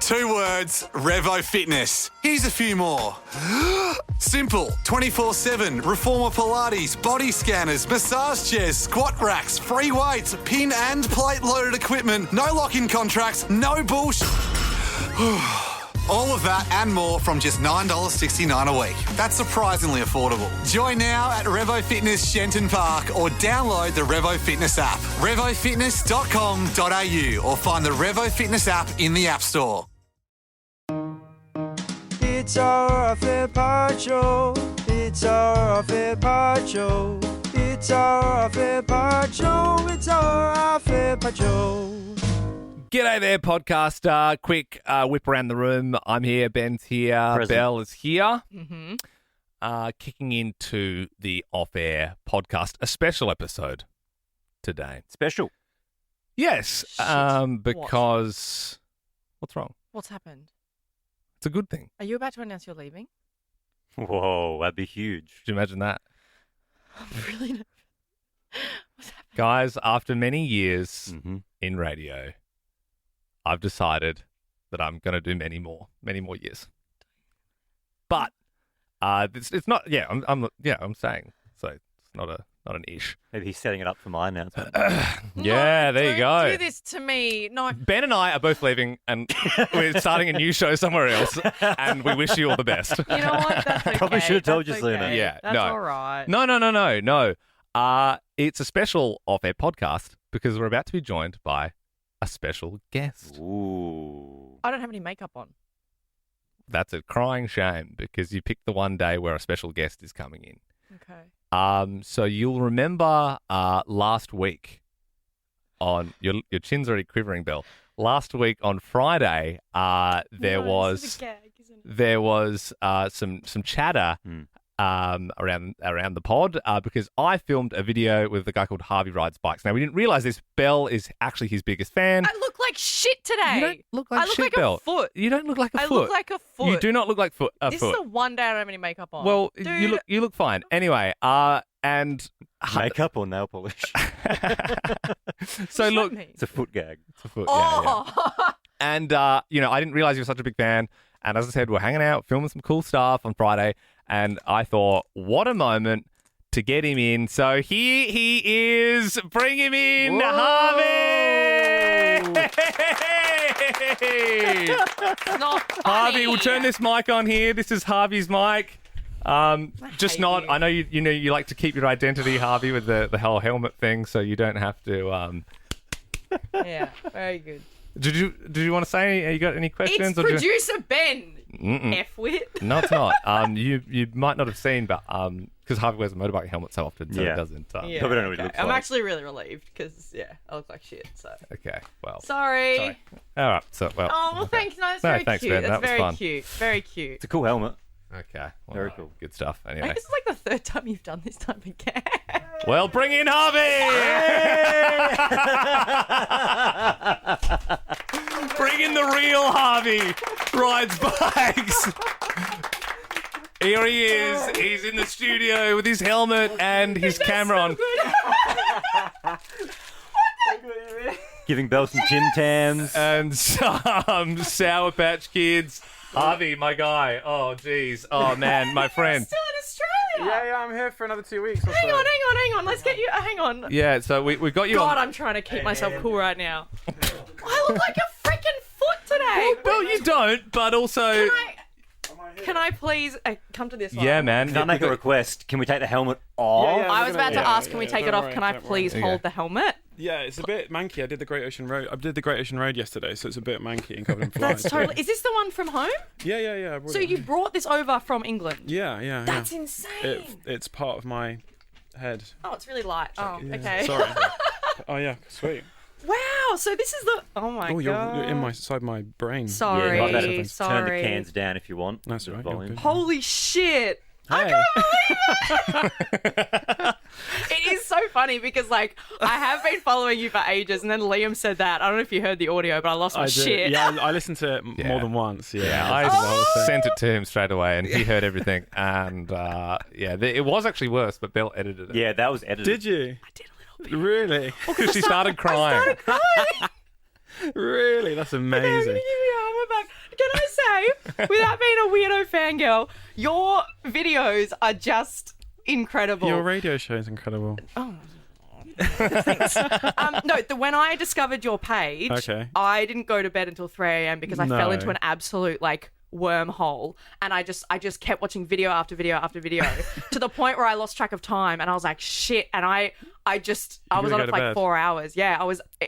2 words, Revo Fitness. Here's a few more. Simple, 24/7, reformer Pilates, body scanners, massage chairs, squat racks, free weights, pin and plate loaded equipment, no lock-in contracts, no bullshit. All of that and more from just $9.69 a week. That's surprisingly affordable. Join now at Revo Fitness Shenton Park or download the Revo Fitness app. RevoFitness.com.au or find the Revo Fitness app in the App Store. It's our fair part show. It's our fair part show. It's our fair part show. It's our fair part show. G'day there, podcaster. Quick whip around the room. I'm here. Ben's here. Present. Belle is here. Mm-hmm. Kicking into the off-air podcast, a special episode today. Special. Yes, Shit. because what's wrong? What's happened? It's a good thing. Are you about to announce you're leaving? Whoa, that'd be huge. Could you imagine that? I'm really nervous. What's happening? Guys, after many years Mm-hmm. in radio, I've decided that I'm going to do many more years. But it's not. Yeah, I'm saying so. It's not an ish. Maybe he's setting it up for my announcement. Yeah, there you Don't go. do this to me. No. Ben and I are both leaving, and we're starting a new show somewhere else. And we wish you all the best. You know what? That's okay. Probably should have told That's you sooner. okay. Yeah, That's no. all right. No. It's a special off-air podcast because we're about to be joined by a special guest. Ooh. I don't have any makeup on. That's a crying shame because you picked the one day where a special guest is coming in. Okay. So you'll remember last week on your chin's already quivering, Belle. Last week on Friday, there was some chatter around the pod because I filmed a video with a guy called Harvey Rides Bikes. Now we didn't realize this. Belle is actually his biggest fan. I look like shit today. You don't look like I look shit, like Belle. a foot. You don't look like a I foot. look like a foot. You do not look like a This foot. is the one day I don't have any makeup on. Well, Dude. you look fine. Anyway, and Makeup or nail polish? so What does look, that mean? It's a foot gag. it's a foot. Yeah, yeah. Oh. And I didn't realize you were such a big fan. And as I said, we're hanging out, filming some cool stuff on Friday. And I thought, what a moment to get him in. So here he is. Bring him in, Harvey. It's not funny. Harvey, we'll turn this mic on here. This is Harvey's mic. Just hate not. you. I know you like to keep your identity, Harvey, with the whole helmet thing, so you don't have to. Yeah, very good. Did you want to say? You got any questions? It's or do you- producer Ben. Mm-mm. F-wit. No, it's not. You might not have seen, but because Harvey wears a motorbike helmet so often, so Yeah. it doesn't. Yeah, Probably don't know what he okay. looks I'm like. actually really relieved because, I look like shit, so. Okay, well. Sorry. All right. So well. Oh, well, okay. thanks. No, that's No, very thanks, cute. Ben. That's That was very fun. cute. Very cute. It's a cool helmet. Okay. Well, Very cool. Good stuff. I Anyway. think this is like the third time you've done this time again. Well, bring in Harvey. Bring in the real Harvey. Rides bikes. Here he is. He's in the studio with his helmet and his camera on. Giving Belle some Jim Tams. And some Sour Patch Kids. Harvey, my guy. Oh, jeez. Oh, man, my friend. Still in Australia. Yeah, I'm here for another 2 weeks or Hang so. on. Let's get you. Hang on. Yeah, so we got you God, on. I'm trying to keep myself cool right now. I look like a freaking foot today. Well, you don't, but also... Can I please come to this one? Yeah, man. Can I make a request? Can we take the helmet off? Yeah, I was about to ask, can we take it don't off? worry, Can I don't please worry. hold Okay. the helmet? Yeah, it's a bit manky. I did the Great Ocean Road yesterday, so it's a bit manky and covered in flies. That's totally. Is this the one from home? Yeah. I brought So it. you brought this over from England? Yeah. That's insane. It's part of my head. Oh, it's really light. Oh, Yeah. okay. Sorry. Oh yeah, sweet. Wow. So this is the. Oh my Oh, god. you're inside my brain. Sorry. Yeah, like that. Turn the Sorry. cans down if you want. That's all right. You're Volume. good. Holy shit. Hey. It is so funny because, like, I have been following you for ages, and then Liam said that. I don't know if you heard the audio, but I lost my I did. shit. Yeah, I listened to it Yeah. more than once. Yeah, Yeah, I Oh! sent it to him straight away, and he heard everything. And it was actually worse, but Belle edited it. Yeah, that was edited. Did you? I did a little bit. Really? Because she started crying. Really? That's Okay, I'm gonna amazing. give you your helmet back. without being a weirdo fangirl, your videos are just incredible. Your radio show is incredible. Thanks. When I discovered your page, Okay. I didn't go to bed until 3 a.m. because I fell into an absolute wormhole, and I just kept watching video after video after video to the point where I lost track of time, and I was like, shit, and I was on it for like 4 hours. Yeah,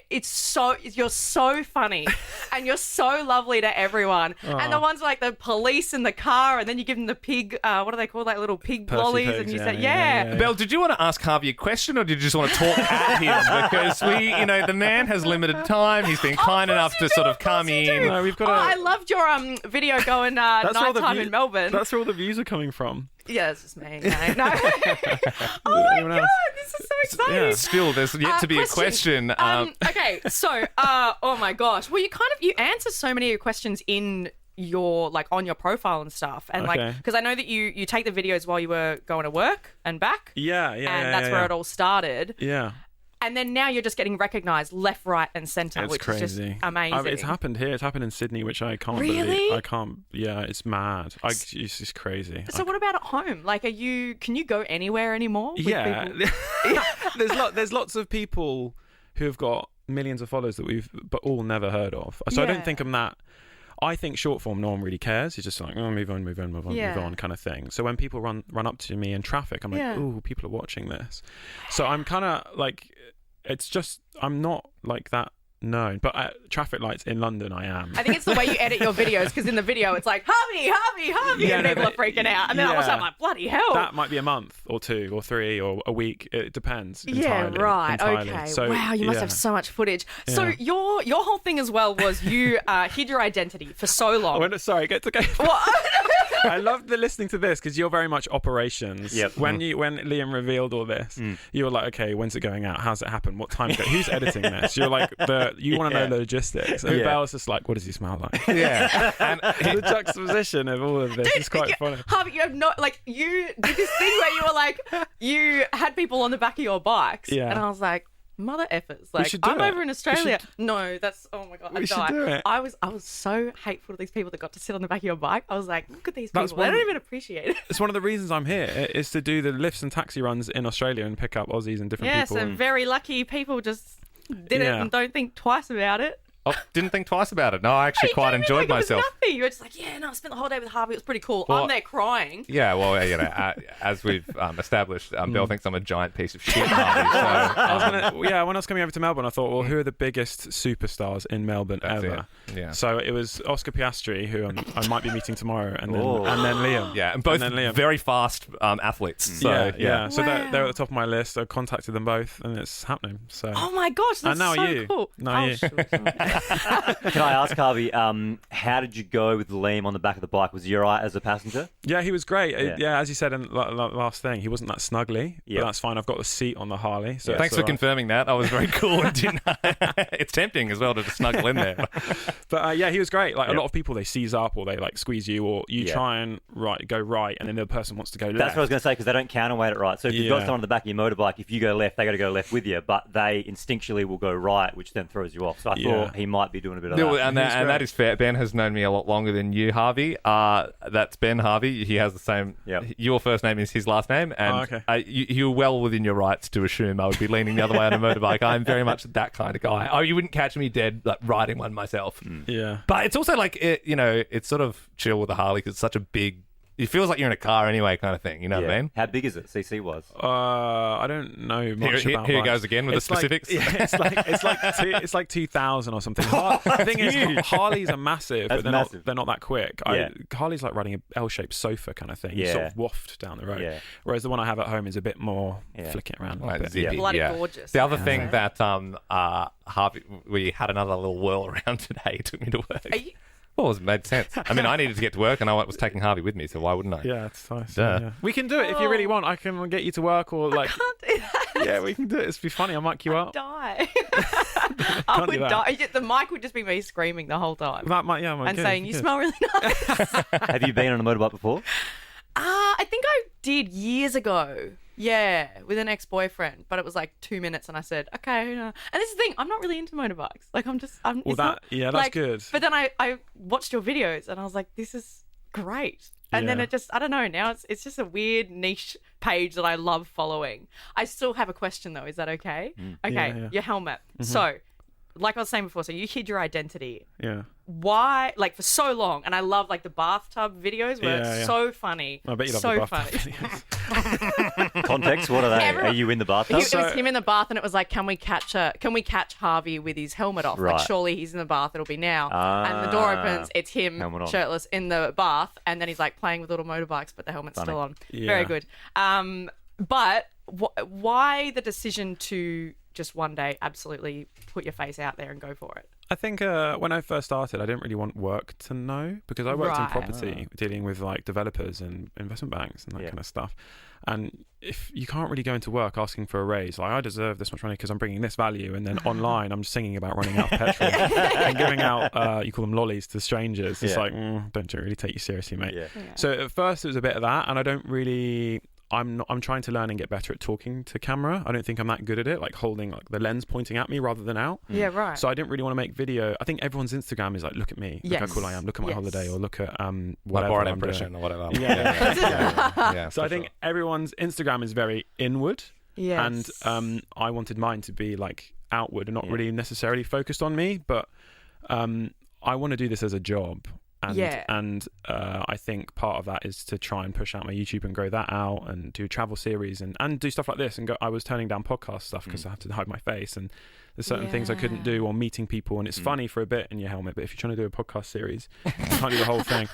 you're so funny and you're so lovely to everyone. And the ones like the police in the car, and then you give them the pig, what do they call that, little pig Percy lollies, pigs, and you yeah, say, yeah. Belle, did you want to ask Harvey a question, or did you just want to talk at him? Because the man has limited time. He's been kind enough to sort of come in. No, we've got. I loved your video going nighttime in Melbourne. That's where all the views are coming from. Yeah, it's just me. No. Oh my Anyone god, else? this is so exciting. Yeah. Still, there's yet to be a question. Okay, so oh my gosh. Well, you answer so many of your questions in your on your profile and stuff, and Okay. because I know that you take the videos while you were going to work and back. Yeah, And that's where it all started. Yeah. And then now you're just getting recognised left, right, and centre, It's which crazy. is just amazing. It's happened here. It's happened in Sydney, which I can't Really? believe. I can't. Yeah, it's mad. It's just crazy. So what about at home? Can you go anywhere anymore? With Yeah, people? there's lots of people who have got millions of followers that but all never heard of. So I Yeah. don't think I'm that. I think short form, no one really cares. You're just like, oh, move on, Yeah. kind of thing. So when people run up to me in traffic, I'm like, Yeah. ooh, people are watching this. So I'm kind of like, it's just, I'm not like that known. But at traffic lights in London, I am. I think it's the way you edit your videos, because in the video it's like, Harvey, Yeah, and no, people are freaking out. And then I was like, bloody hell. That might be a month or 2 or 3 or a week. It depends. Yeah, entirely, right. entirely. Okay. So, wow, you must yeah. have so much footage. So Yeah. your whole thing as well was you hid your identity for so long. Sorry, get to go. What? I loved listening to this because you're very much operations. Yep. When Liam revealed all this, you were like, okay, when's it going out? How's it happen? What time? Who's editing this? You're like you want to know the logistics. And Yeah. Belle's just like, what does he smell like? Yeah. And The juxtaposition of all of this is quite funny. Harvey, you have you did this thing where you were like, you had people on the back of your bikes. Yeah. And I was like, mother effers. Like, should do I'm it. over in Australia. No, that's, oh my God, I'd We should die. do it. I was so hateful to these people that got to sit on the back of your bike. I was like, look at these That's people. They one- don't even appreciate it. It's one of the reasons I'm here is to do the lifts and taxi runs in Australia and pick up Aussies and different Yeah, people. so very lucky people just did it Yeah. and don't think twice about it. I didn't think twice about it. No, I actually You quite came in enjoyed like myself. It was nothing. You were just like, yeah, no, I spent the whole day with Harvey. It was pretty cool. Well, I'm there crying. Yeah, well, as we've established, Belle thinks I'm a giant piece of shit. Harvey, so, When I was coming over to Melbourne, I thought, well, who are the biggest superstars in Melbourne That's ever? it, yeah. So it was Oscar Piastri, who I might be meeting tomorrow, and then Oh. Liam. yeah, and both then Liam. very fast athletes. So, yeah. So Wow. they're at the top of my list. I contacted them both, and it's happening. So Oh my gosh, that's And now so you. cool. Now you. Sure. Can I ask Harvey, how did you go with Liam on the back of the bike? Was he all right as a passenger? yeah, he was great. Yeah. Yeah, as you said in the last thing, he wasn't that snuggly, Yep. but that's fine. I've got the seat on the Harley. So Thanks it's for all right. confirming that. I was very cool and didn't. It's tempting as well to just snuggle in there. But yeah, he was great. Like Yep. a lot of people, they seize up or they like squeeze you, or you Yeah. try and go right, and then the person wants to go left. That's what I was going to say, because they don't counterweight it right. So if you've got Yeah. someone on the back of your motorbike, if you go left, they got to go left with you, but they instinctually will go right, which then throws you off. So I Yeah. thought he might be doing a bit of Yeah, that. and that is fair. Ben has known me a lot longer than you, Harvey. That's Ben Harvey. He has the same. Yep. Your first name is his last name, and Oh, okay. you're well within your rights to assume I would be leaning the other way on a motorbike. I'm very much that kind of guy. Oh, you wouldn't catch me dead like riding one myself. Yeah. But it's also like it's sort of chill with a Harley because it's such a big. It feels like you're in a car anyway, kind of thing. You know what I mean? How big is it, CC was? I don't know much about Here bikes. goes again with the It's like- specifics. it's like 2,000 or something. The thing is, Harleys are massive, That's but they're massive. not that quick. Yeah. Harley's like riding an L-shaped sofa kind of thing. You sort Yeah. of waft down the road. Yeah. Whereas the one I have at home is a bit more Yeah. flicking around. Like a bit. zippy, Bloody gorgeous. The other I thing say. that Harvey, we had another little whirl around today. It took me to work. Are you- Well, it made sense. I mean, I needed to get to work, and I was taking Harvey with me, so why wouldn't I? Yeah, it's nice. Duh. Yeah. We can do it if you really want. I can get you to work or like. can't do that. Yeah, we can do it. It's be funny. I might queue up. Die. I Can't would do that. die. The mic would just be me screaming the whole time That might, yeah, and saying, "You smell really nice." Have you been on a motorbike before? I think I did years ago. Yeah, with an ex-boyfriend, but it was like 2 minutes, and I said, okay. And this is the thing, I'm not really into motorbikes. Like, Well, it's that's like, good. But then I watched your videos, and I was like, this is great. And then Yeah. it just, I don't know, now it's just a weird niche page that I love following. I still have a question though. Is that okay? Okay, Yeah. your helmet. So, like I was saying before, so you hid your identity. Yeah. Why, like, for so long? And I love like the bathtub videos where it's so funny. I bet you love so the bathtub funny. videos. Context, what are they? Everyone- Are you in the bathtub? It was him in the bath, and it was like, can we catch Harvey with his helmet off? Right. Like, surely he's in the bath. It'll be now. And the door opens. It's him Helmet on. shirtless in the bath, and then he's like playing with little motorbikes, but the helmet's still on. Yeah. Very good. But why the decision to just one day absolutely put your face out there and go for it? I think when I first started, I didn't really want work to know because I worked in Right. property, dealing with like developers and investment banks and that kind of stuff. And if you can't really go into work asking for a raise, like I deserve this much money because I'm bringing this value, and then online I'm singing about running out of petrol and giving out you call them lollies to strangers. It's Yeah. like don't really take you seriously, mate. Yeah. So at first it was a bit of that, and I don't really. I'm trying to learn and get better at talking to camera. I don't think I'm that good at it, like holding like the lens pointing at me rather than out. Yeah, right. So I didn't really want to make video. I think everyone's Instagram is like, look at me, look how Yes. cool I am, look at my Yes. holiday, or look at My whatever board I'm impression doing. or whatever. Yeah. So for I think sure. everyone's Instagram is very inward, yes. and I wanted mine to be like outward and not really necessarily focused on me. But I want to do this as a job. And I think part of that is to try and push out my YouTube and grow that out and do travel series and do stuff like this. And I was turning down podcast stuff because I have to hide my face, and there's certain things I couldn't do, or meeting people. And it's funny for a bit in your helmet, but if you're trying to do a podcast series, you can't do the whole thing.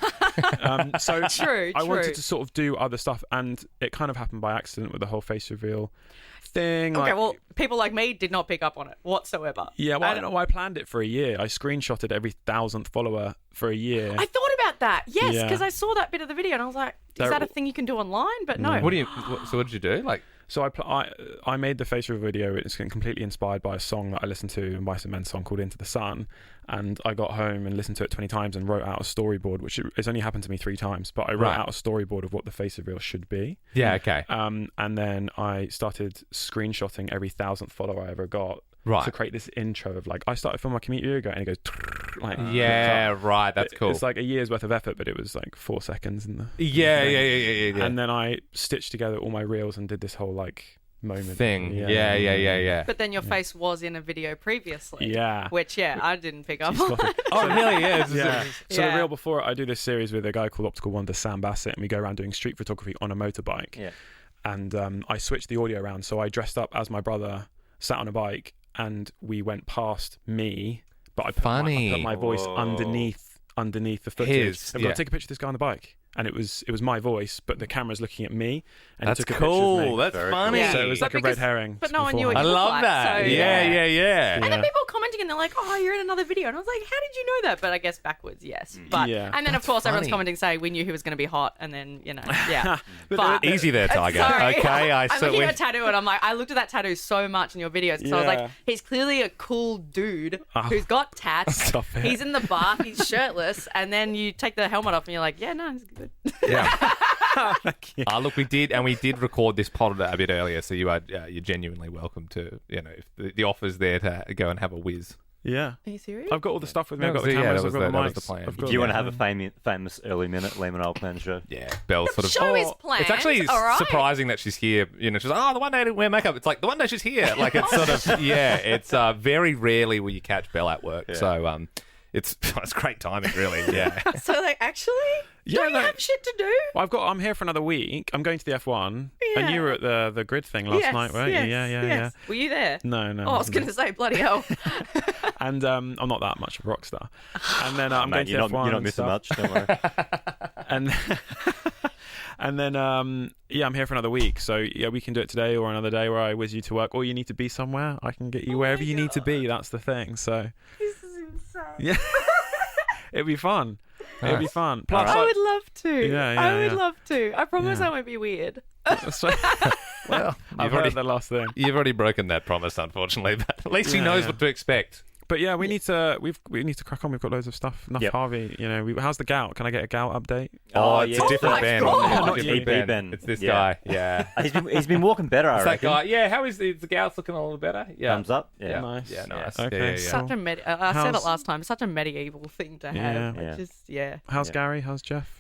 So True, I wanted true. to sort of do other stuff, and it kind of happened by accident with the whole face reveal thing. Okay, like, well, people like me did not pick up on it whatsoever. yeah, well, I don't know. I planned it for a year. I screenshotted every 1,000th follower for a year. I thought about that. Yes, Yeah. because I saw that bit of the video and I was like, is that a thing you can do online? But no. What do you? So what did you do? Like, So I made the face reveal video. It's completely inspired by a song that I listened to, a Mice and Men song called Into the Sun. And I got home and listened to it 20 times and wrote out a storyboard, which it's only happened to me 3 times. But I wrote Right. out a storyboard of what the face reveal should be. yeah, okay, And then I started screenshotting every 1,000th follower I ever got. Right. To create this intro of like, I started filming my commute year ago and it goes like, yeah, right. That's cool. It's like a year's worth of effort, but it was like 4 seconds in the yeah. And then I stitched together all my reels and did this whole like moment Thing. Yeah. But then your face was in a video previously. Yeah. Which, I didn't pick up She's on. got it. Oh, really? Yeah. Yeah. So Yeah. the reel before it, I do this series with a guy called Optical Wonder, Sam Bassett, and we go around doing street photography on a motorbike. Yeah. And I switched the audio around, so I dressed up as my brother, sat on a bike, and we went past me, but I put my voice underneath the footage. I'm gonna take a picture of this guy on the bike. And it was my voice, but the camera's looking at me, and That's he took a picture of cool. me. That's Very funny. cool. So it was But like a red because- herring. but no one knew what I you love look like, that. so, Yeah. And then people were commenting and they're like, oh, you're in another video. And I was like, how did you know that? But I guess backwards, yes. But Yeah. And then, of course, everyone's funny. commenting saying we knew he was going to be hot. And then, but Easy there, Tiger. Sorry. Okay, I'm looking at a tattoo and I'm like, I looked at that tattoo so much in your videos because I was like, Yeah. he's clearly a cool dude who's got tats. Stop it. He's in the bath, he's shirtless, and then you take the helmet off and you're like, yeah, no, he's good. Yeah. Look, we did record this pod a bit earlier, so you're genuinely welcome to, if the offer's there to go and have a whiz. Yeah. Are you serious? I've got all the stuff with me. I've That got the was- yeah, cameras. that I've was got the that was mics. the plan. I've got Do you want to the- have a famous early minute Lehman Old Plan show? Yeah, Belle sort of. Show is planned. It's actually all right. surprising that she's here. She's like, the one day I didn't wear makeup. It's like the one day she's here. Like it's sort of it's very rarely will you catch Belle at work. Yeah. So it's great timing, really. Yeah. So, like, actually, don't you have shit to do? Well, I'm here for another week. I'm going to the F1, Yeah. and you were at the grid thing last night, weren't you? Yeah. Were you there? No. Oh, I was going to say, bloody hell. And I'm not that much of a rock star. And then I'm going Mate, to you're the F1. not and missing stuff. much. Don't worry. And and then I'm here for another week. So yeah, we can do it today or another day where I whiz you to work, or you need to be somewhere. I can get you wherever you need to be. That's the thing. So This is insane. yeah, it'd be fun. It'd be fun. Plus, I would love to. Yeah, I would yeah. love to. I promise Yeah. I won't be weird. Well, I've heard the last thing. you've already broken that promise, unfortunately. But at least she knows what to expect. But yeah, we need to crack on. We've got loads of stuff. Enough Harvey. How's the gout? Can I get a gout update? It's a different band. God. It's a different band. It's this guy. Yeah. He's been walking better, I It's reckon. that guy. Yeah, how is the gout's looking a little better? Yeah. Thumbs up. Yeah. Nice. Yeah, nice. Okay. Yeah. Such a I said it last time. It's such a medieval thing to have. How's Gary? How's Jeff?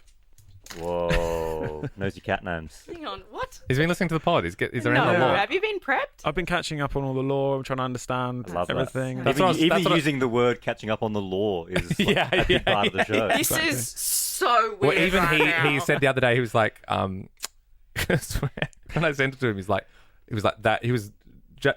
Whoa. Nosy cat names. Hang on, what? He's been listening to the pod. He's around No, the law. have you been prepped? I've been catching up on all the law. I'm trying to understand I love everything. That. Even using the word catching up on the law is like a big part of the show. This is so weird. Well, even right he now. said the other day, he was like, I swear, when I sent it to him, he was like that. He was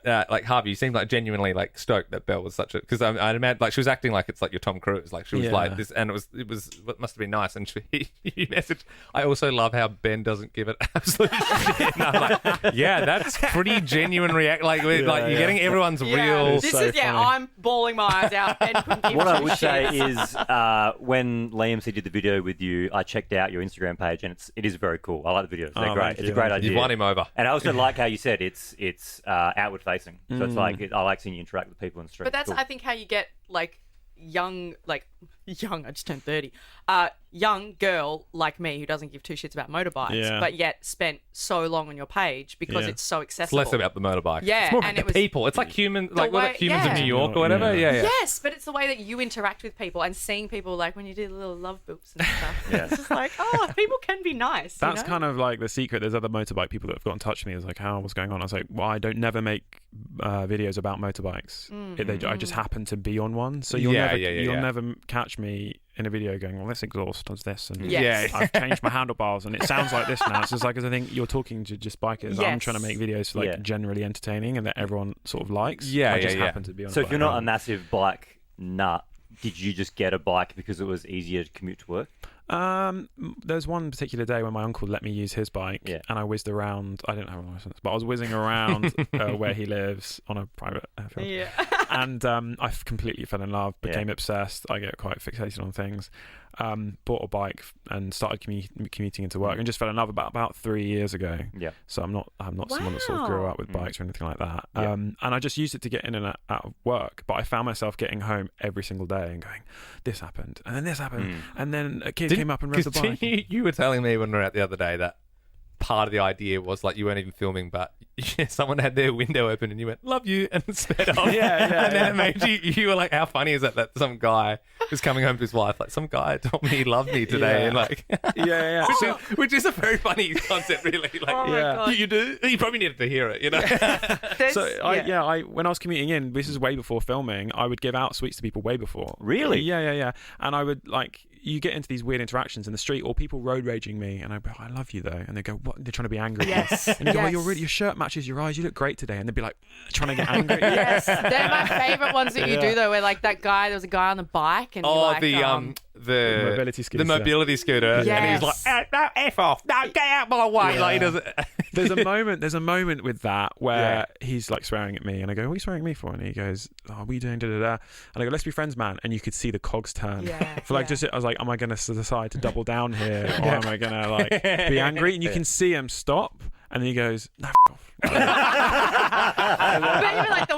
like, Harvey, you seemed like genuinely like stoked that Belle was such a, because I'd imagine like she was acting like it's like your Tom Cruise, like she was like this, and it must have been nice. And he messaged, I also love how Ben doesn't give it absolute shit. And I'm like, yeah, that's pretty genuine react. Like you're getting everyone's real. This so is funny. I'm bawling my eyes out. Ben couldn't give What I two would say shits. is when Liam did the video with you, I checked out your Instagram page and it is very cool. I like the videos. They're great. thank It's you. a great idea. You've won him over. And I also like how you said it's outward facing. So it's like I like seeing you interact with people in the street. But that's, Cool. I think, how you get like young. I just turned 30. Young girl like me who doesn't give two shits about motorbikes, but yet spent so long on your page because it's so It's accessible. less about the motorbike. Yeah, it's more about and the it was people. It's like humans of New York or whatever. Yeah. Yeah. Yes, but it's the way that you interact with people and seeing people, like when you do the little love boops and stuff. Yeah. It's just like, oh, people can be nice. That's you know? kind of like the secret. There's other motorbike people that have got in touch with me. It's like, what's going on? I was like, well, I don't never make videos about motorbikes. I just happen to be on one. So you'll never catch me in a video going, well, this exhaust does this, and Yes. I've changed my handlebars, and it sounds like this now. It's just like, 'cause I think you're talking to just bikers. I'm Yes. trying to make videos like generally entertaining and that everyone sort of likes. Yeah, I just yeah. happen to be on. So a if you're bike. not a massive bike nut, did you just get a bike because it was easier to commute to work? There's one particular day when my uncle let me use his bike, and I whizzed around. I didn't have a license, but I was whizzing around where he lives on a private airfield. Yeah. And I completely fell in love, became obsessed. I get quite fixated on things. Bought a bike and started commuting into work, and just fell in love about 3 years ago. Yeah. So I'm not someone that sort of grew up with bikes or anything like that. And I just used it to get in and out of work. But I found myself getting home every single day and going, this happened, and then this happened, and then a kid came up and rode the bike. You were telling me when we were out the other day that part of the idea was like you weren't even filming, but someone had their window open and you went, love you, and sped off. And then it made you were like, how funny is that some guy was coming home to his wife, like, some guy told me he loved me today, and like, which is a very funny concept, really. Like, Oh my God. you do. You probably needed to hear it, you know. So I when I was commuting in, this is way before filming, I would give out sweets to people way before. Really? Yeah. And I would you get into these weird interactions in the street, or people road raging me, and I'd be, I love you though, and they go, what? They're trying to be angry. Yes. And you go, well, Yes. your shirt matches your eyes. You look great today, and they'd be like trying to get angry. Yes, they're my favourite ones that you do though. Where like that guy, there was a guy on the bike, and The mobility scooter. The mobility scooter. Yes. And he's like, no, F off. No, get out my way. Yeah. Like, he doesn't. There's a moment with that where he's like swearing at me, and I go, what are you swearing at me for? And he goes, oh, what are you doing? Da, da, da. And I go, let's be friends, man. And you could see the cogs turn. Yeah, For like, I was like, am I going to decide to double down here, or am I going to like be angry? And you can see him stop, and then he goes, no, f*** off. But even like the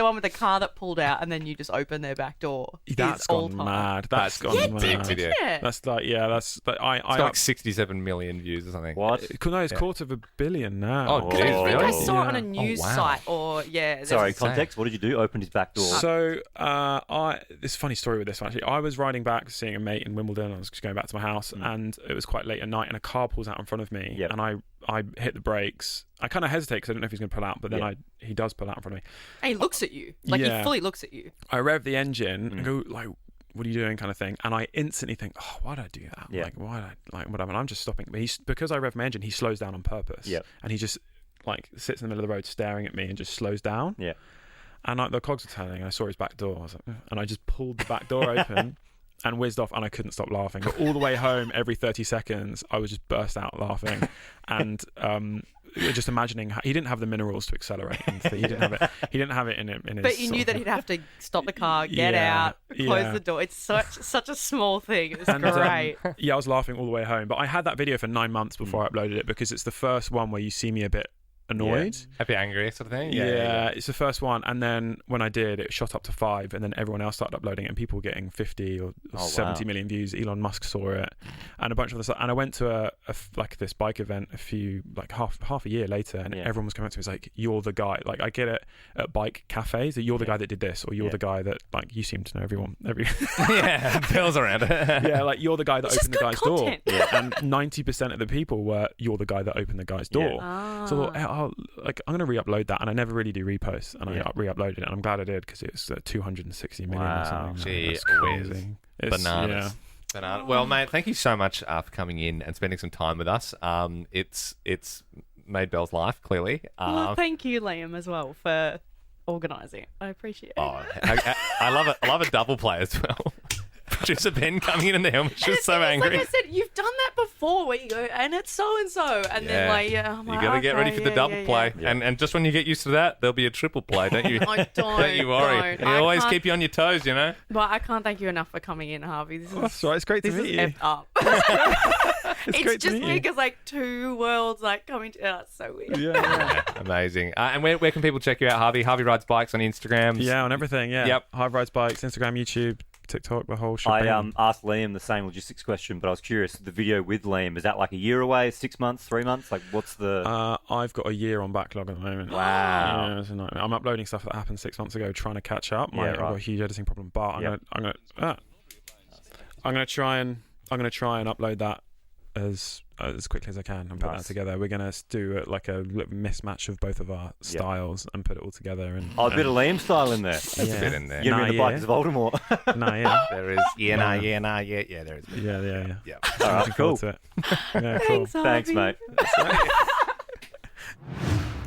one with the car that pulled out, and then you just open their back door. That's is all gone time. mad. That's gone mad. big video. Yeah. That's like, It's got like 67 million views or something. What? No, it's $250 million now. Oh, Because I geez, think I really? saw it on a Yeah. news Oh, wow. site, or there's Sorry, a- context. What did you do? Opened his back door. So, this funny story with this one, actually. I was riding back, seeing a mate in Wimbledon. I was just going back to my house, and it was quite late at night, and a car pulls out in front of me, and I hit the brekes. I kind of hesitate because I don't know if he's going to pull out, but then he does pull out in front of me. And he looks at you, like he fully looks at you. I rev the engine and go like, what are you doing, kind of thing, and I instantly think, oh, why did I do that? Like, why did I, like, whatever? And I'm just stopping, but because I rev my engine, he slows down on purpose, and he just like sits in the middle of the road staring at me and just slows down, and like, the cogs were turning, and I saw his back door. I was like, "Ugh," and I just pulled the back door open and whizzed off, and I couldn't stop laughing. But all the way home, every 30 seconds, I was just burst out laughing, and just imagining he didn't have the minerals to accelerate. And he didn't have it. He didn't have it in his. But you knew that he'd have to stop the car, get out, close the door. It's such a small thing. It's great. I was laughing all the way home. But I had that video for 9 months before I uploaded it, because it's the first one where you see me a bit annoyed. Happy, angry sort of thing. Yeah, it's the first one, and then when I did, it shot up to 5, and then everyone else started uploading it, and people were getting 50 or 70 million views. Elon Musk saw it, and a bunch of other stuff. And I went to like this bike event half a year later, and everyone was coming up to me, was like, "You're the guy." Like, I get it at bike cafes that you're the guy that did this, or you're the guy that, like, you seem to know everyone. Yeah, Bill's around it. Yeah, like, you're the guy that opened the guy's door. Yeah. And 90% of the people were, you're the guy that opened the guy's door. So I thought, I'm going to re-upload that, and I never really do reposts, and I re-uploaded it, and I'm glad I did, because it was 260 million or something. Gee, it's crazy. Bananas. Banana. Well, mate, thank you so much for coming in and spending some time with us. It's made Belle's life, clearly. Well, thank you, Liam, as well, for organising it. I appreciate it. I love it. I love a double play as well. Producer Ben coming in the helmet, just so angry. Like I said, you've done that before, where you go, and it's so and so, and then I'm you got to get ready for the double play, and just when you get used to that, there'll be a triple play, don't you? Don't you worry. It always keep you on your toes, you know. But I can't thank you enough for coming in, Harvey. That's right. It's great to meet you. Effed up. It's just because like two worlds like coming to. It's so weird. Yeah. Amazing. And where can people check you out, Harvey? Harvey Rides Bikes on Instagram. Yeah, on everything. Yeah. Yep. Harvey Rides Bikes, Instagram, YouTube, TikTok, the whole shit. I asked Liam the same logistics question, but I was curious. The video with Liam, is that like a year away, 6 months, 3 months? Like, what's the? I've got a year on backlog at the moment. Wow. Yeah, it's a nightmare. I'm uploading stuff that happened 6 months ago, trying to catch up. I've got a huge editing problem, but I'm gonna try and upload that as quickly as I can and put that together. We're gonna do like a mismatch of both of our styles and put it all together. And a bit of Liam style in there. There's a bit in there. You're in the Bikers of Baltimore. There is. Yeah, there is. Yeah. All right, cool. To it. Yeah, cool. Thanks, mate.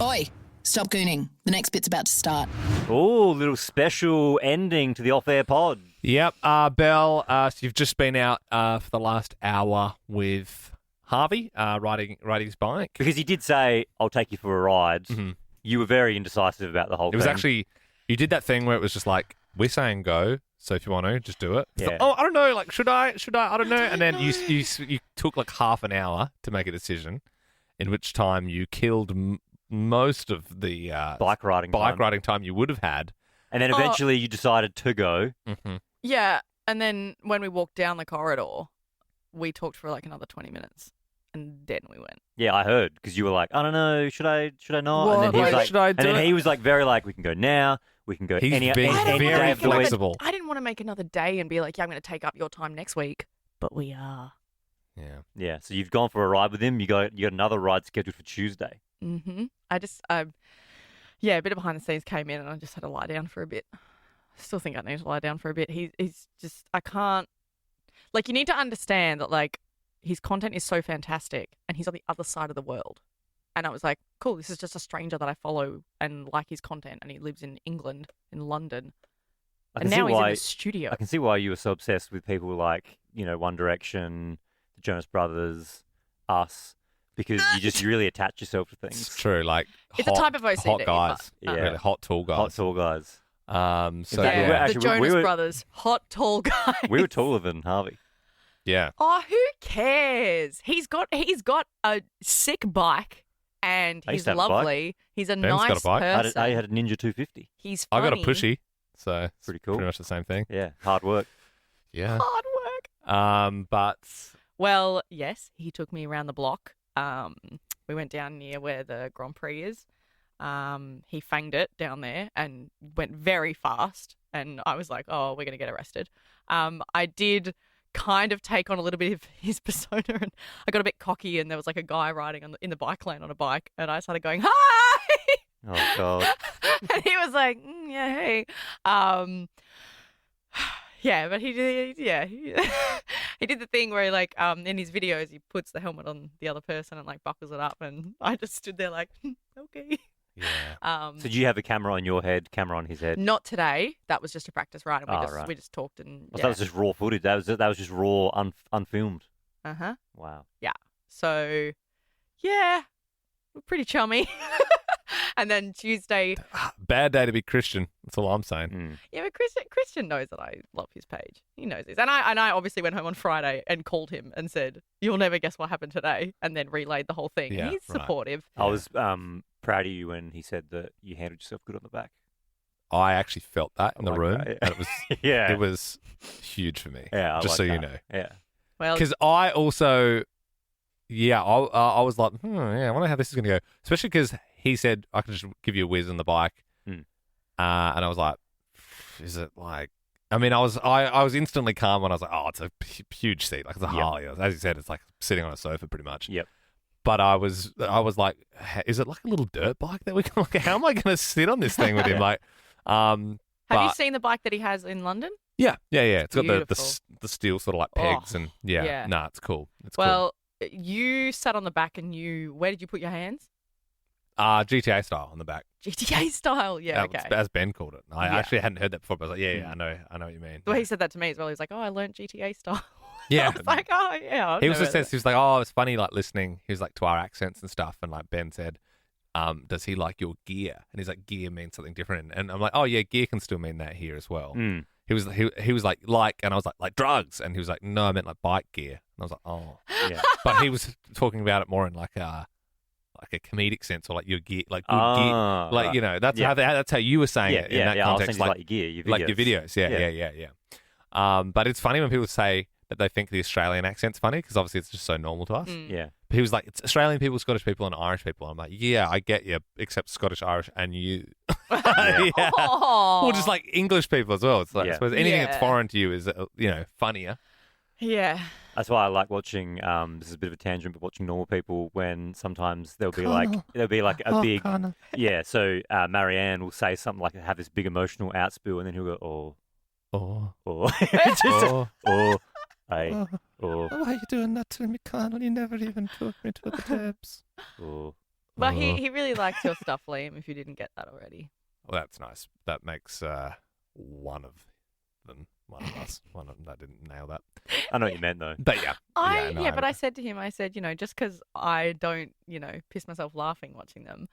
Oi, stop gooning. The next bit's about to start. Oh, little special ending to the off-air pod. Yep. Belle, so you've just been out for the last hour with Harvey riding his bike. Because he did say, I'll take you for a ride. Mm-hmm. You were very indecisive about the whole thing. It was actually, you did that thing where it was just like, we're saying go, so if you want to, just do it. Yeah. I don't know, like, should I, I don't know. And then you took like half an hour to make a decision, in which time you killed most of the bike riding time you would have had. And then eventually you decided to go. Mm-hmm. Yeah, and then when we walked down the corridor, we talked for like another 20 minutes, and then we went. Yeah, I heard, because you were like, I don't know, should I not? What? And then he was like, should I do and then it? he was like, very like, we can go now, we can go He's any being day very of the week. flexible. I didn't want to make another day and be like, yeah, I'm going to take up your time next week, but we are. Yeah. So you've gone for a ride with him. You got another ride scheduled for Tuesday. Mm-hmm. a bit of behind the scenes came in, and I just had to lie down for a bit. I still think I need to lie down for a bit. He's just, I can't, like, you need to understand that, like, his content is so fantastic, and he's on the other side of the world. And I was like, cool, this is just a stranger that I follow and like his content, and he lives in England, in London. And now he's in the studio. I can see why you were so obsessed with people like, One Direction, the Jonas Brothers, us, because you really attach yourself to things. It's true, like it's a type of OCD. Hot guys. But, really hot, tall guys. Hot, tall guys. The Jonas Brothers, hot, tall guys. We were taller than Harvey. Yeah. Oh, who cares? He's got a sick bike, and he's lovely. He's a Ben's nice got a bike. person. I had a Ninja 250. He's funny. I got a pushy, so it's pretty cool. Pretty much the same thing. Yeah, hard work. Yeah. Hard work. But well, yes, he took me around the block. We went down near where the Grand Prix is. He fanged it down there and went very fast, and I was like, oh, we're going to get arrested. I did kind of take on a little bit of his persona, and I got a bit cocky, and there was like a guy riding in the bike lane on a bike, and I started going, hi! Oh, God. And he was like, yeah, hey. Yeah, but he did the thing where like in his videos he puts the helmet on the other person and like buckles it up, and I just stood there like, okay. yeah. So do you have a camera on your head, camera on his head? Not today. That was just a practice ride, and we just talked and That was just raw footage. That was just raw, unfilmed. Uh-huh. Wow. Yeah. So, yeah, we're pretty chummy. And then Tuesday, Bad day to be Christian. That's all I'm saying. yeah, but Christian knows that I love his page. He knows this. And I obviously went home on Friday and called him and said, "You'll never guess what happened today," and then relayed the whole thing. Yeah, He's right. supportive. I was proud of you when he said that you handled yourself good on the back. I actually felt that in the like room, that, yeah. and it was Yeah. it was huge for me. Yeah, I just like so you that. know. Yeah. Well, Because I also, I was like, I wonder how this is going to go. Especially because he said I can just give you a whiz on the bike, and I was like, is it like? I mean, I was instantly calm when I was like, oh, it's a huge seat, like it's a Harley. As you said, it's like sitting on a sofa pretty much. Yep. But I was like, is it like a little dirt bike that we can? Like, how am I going to sit on this thing with him? Like, have you but- seen the bike that he has in London? Yeah. It's got Beautiful. the steel sort of like pegs Oh, and yeah. Nah, it's cool. It's cool. Well, you sat on the back and where did you put your hands? GTA style on the back. GTA style. Yeah, That's okay. as Ben called it. I Yeah. actually hadn't heard that before, but I was like, I know what you mean. Well, he said that to me as well. He was like, "Oh, I learned GTA style." Yeah. I was like, "Oh, yeah." He was just says he was like, oh, it's funny like listening. He was like to our accents and stuff, and like Ben said, does he like your gear? And he's like, gear means something different, and I'm like, oh yeah, gear can still mean that here as well. He was like, and I was like drugs, and he was like, no, I meant like bike gear, and I was like, oh, Yeah. but he was talking about it more in like a comedic sense, or like your gear, like good gear, like right. you know, that's Yeah. that's how you were saying Yeah, it in that I'll context, send you, like your gear, your videos. like your videos, yeah. But it's funny when people say that they think the Australian accent's funny because obviously it's just so normal to us. Yeah. But he was like, it's Australian people, Scottish people, and Irish people. I'm like, yeah, I get you, except Scottish, Irish, and you. Yeah. Yeah. Oh. Or just like English people as well. It's like, I Yeah. suppose anything that's Yeah. foreign to you is, funnier. Yeah. That's why I like watching. This is a bit of a tangent, but watching normal people when sometimes there'll be like a big yeah. So Marianne will say something like have this big emotional outspill, and then he'll go why are you doing that to me, Colonel? You never even took me to the tips. But he really likes your stuff, Liam, if you didn't get that already. Well, that's nice. That makes one of us. One of them. I didn't nail that. I know what you meant though. But yeah. But I said to him, just because I don't, piss myself laughing watching them,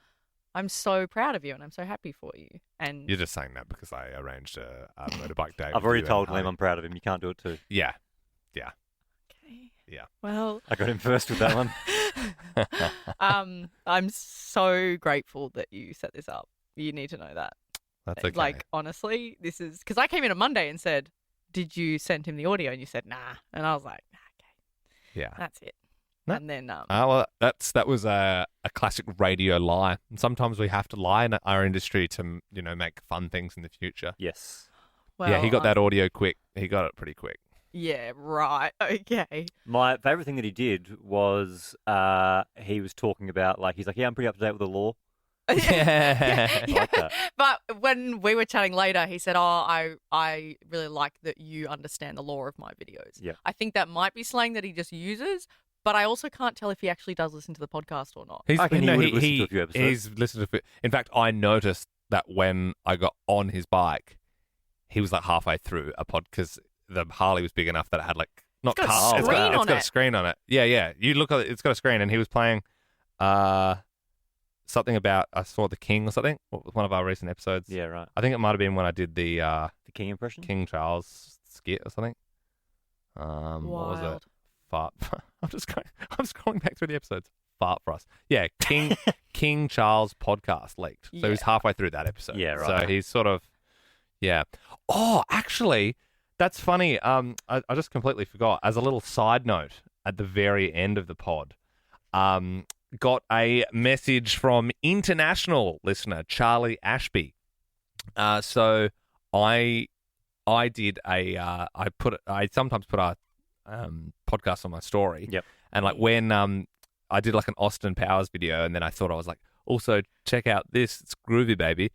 I'm so proud of you and I'm so happy for you. And You're just saying that because I arranged a motorbike day. I've already told Liam I'm proud of him. You can't do it too. Yeah. okay. Yeah. Well, I got him first with that one. I'm so grateful that you set this up. You need to know that. That's okay. Like, honestly, this is because I came in on Monday and said, "Did you send him the audio?" And you said, "Nah." And I was like, "Nah, okay, yeah. that's it." No. And then, Well, that was a classic radio lie. And sometimes we have to lie in our industry to, make fun things in the future. Yes. well, yeah, he got that audio quick. He got it pretty quick. Yeah, right. Okay. My favourite thing that he did was he was talking about he's like, yeah, I'm pretty up to date with the law. Yeah. I like that. But when we were chatting later, he said, "Oh, I really like that you understand the law of my videos." Yeah. I think that might be slang that he just uses, but I also can't tell if he actually does listen to the podcast or not. He's, I reckon he would have listened to a few episodes. He's listened to. In fact, I noticed that when I got on his bike, he was like halfway through a pod because the Harley was big enough that it had like not got a cars. screen on it's got a it. screen on it. Yeah. You look at it; it's got a screen, and he was playing something about I saw the King or something. One of our recent episodes. Yeah, right. I think it might have been when I did the The King impression? King Charles skit or something. What was it? Wild. Fart. I'm scrolling back through the episodes. Fart for us. Yeah, King Charles podcast leaked. So he's Yeah. halfway through that episode. Yeah, right. So he's sort of, yeah. Oh, actually, that's funny. I just completely forgot. As a little side note, at the very end of the pod, got a message from international listener Charlie Ashby. So I did I sometimes put our podcast on my story. Yep. And like when I did like an Austin Powers video, and then I thought I was like, also check out this, it's groovy, baby.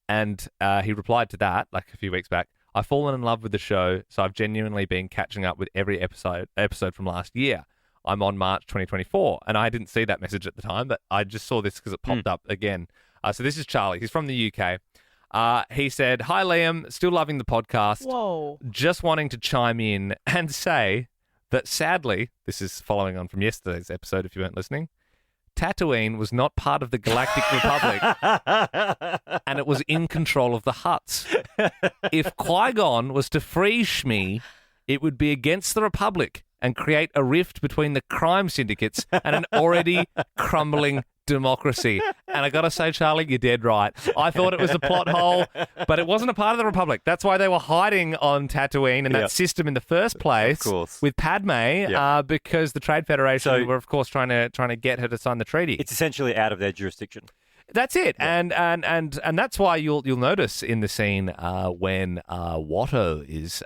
And he replied to that like a few weeks back. I've fallen in love with the show, so I've genuinely been catching up with every episode from last year. I'm on March 2024, and I didn't see that message at the time, but I just saw this because it popped up again. So this is Charlie. He's from the UK. He said, "Hi, Liam. Still loving the podcast. Whoa. Just wanting to chime in and say that sadly, this is following on from yesterday's episode if you weren't listening, Tatooine was not part of the Galactic Republic, and it was in control of the Hutts. If Qui-Gon was to free Shmi, it would be against the Republic and create a rift between the crime syndicates and an already crumbling democracy. And I got to say, Charlie, you're dead right. I thought it was a plot hole, but it wasn't a part of the Republic. That's why they were hiding on Tatooine and that system in the first place, of course, with Padme, because the Trade Federation were, of course, trying to get her to sign the treaty. It's essentially out of their jurisdiction. That's it, and that's why you'll notice in the scene when Watto is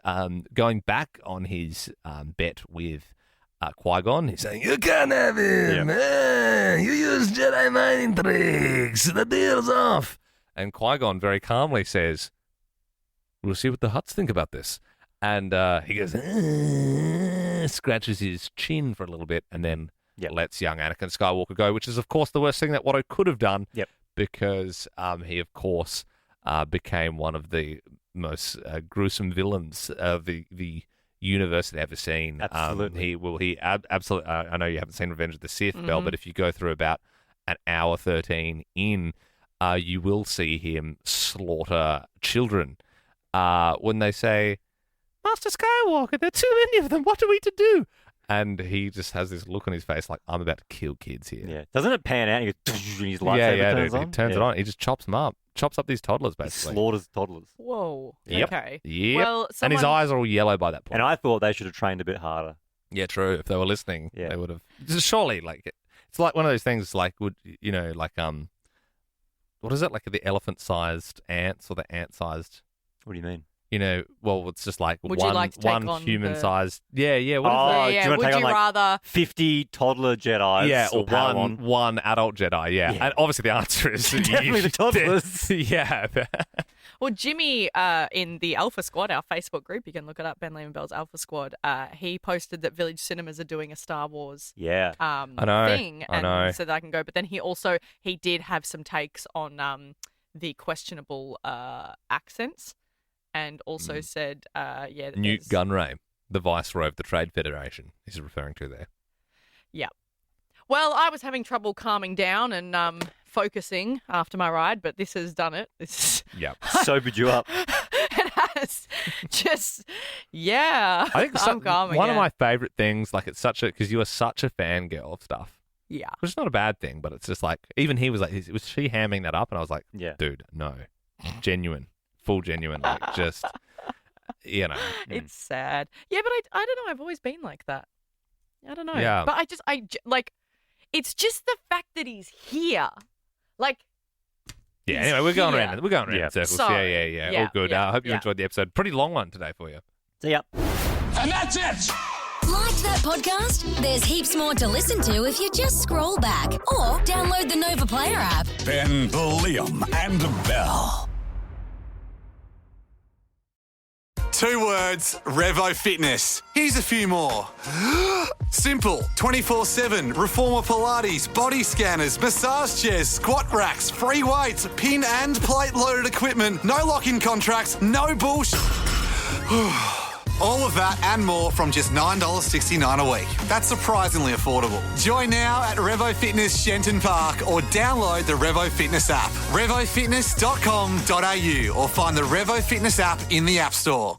going back on his bet with Qui-Gon. He's saying, "You can't have him. You use Jedi mining tricks. The deal's off." And Qui-Gon very calmly says, "We'll see what the Hutts think about this." And he goes, scratches his chin for a little bit, and then lets young Anakin Skywalker go, which is, of course, the worst thing that Watto could have done, because he, of course, became one of the most gruesome villains of the universe had ever seen. Absolutely. Absolutely. I know you haven't seen Revenge of the Sith, Belle, but if you go through about an hour 13 in, you will see him slaughter children when they say, "Master Skywalker, there are too many of them. What are we to do?" And he just has this look on his face like, I'm about to kill kids here. Yeah. Doesn't it pan out? And his lightsaber turns on? He turns it on. He just chops them up. Chops up these toddlers, basically. He slaughters toddlers. Whoa. Yep. Okay. Yep. Well, And his eyes are all yellow by that point. And I thought they should have trained a bit harder. Yeah, true. If they were listening, they would have. Surely, like, it's like one of those things, like, what is it? Like the elephant-sized ants or the ant-sized? What do you mean? Well, it's just like would you like to take on human-sized. Yeah. What is do you want to would take you on, like, rather 50 toddler Jedis? Yeah, or Padawan? one adult Jedi. Yeah, and obviously the answer is Definitely the toddlers. Yeah. Well, Jimmy, in the Alpha Squad, our Facebook group, you can look it up, Ben Lehman Bell's Alpha Squad, he posted that Village Cinemas are doing a Star Wars I know. thing. I know. So that I can go. But then he did have some takes on the questionable accents, and also said, that Newt there's- Gunray, the Viceroy of the Trade Federation, he's referring to there. Yeah. Well, I was having trouble calming down and focusing after my ride, but this has done it. Yep. Sobered you up. It has. Just, I think I'm calming. one of my favourite things, like, it's such a, because you are such a fangirl of stuff. Yeah. Which is not a bad thing, but it's just like, even he was like, was she hamming that up? And I was like, dude, no. Genuine. Full genuine. Like, just, It's sad. Yeah, but I don't know. I've always been like that. I don't know. Yeah. But it's just the fact that he's here. Like, yeah, anyway, we're going around in circles. Sorry. Yeah. All good. I hope you enjoyed the episode. Pretty long one today for you. See ya. And that's it. Liked that podcast? There's heaps more to listen to if you just scroll back or download the Nova Player app. Ben, Liam, and Belle. 2 words, Revo Fitness. Here's a few more. Simple, 24/7, Reformer Pilates, body scanners, massage chairs, squat racks, free weights, pin and plate loaded equipment, no lock-in contracts, no bullshit. All of that and more from just $9.69 a week. That's surprisingly affordable. Join now at Revo Fitness Shenton Park or download the Revo Fitness app. RevoFitness.com.au or find the Revo Fitness app in the App Store.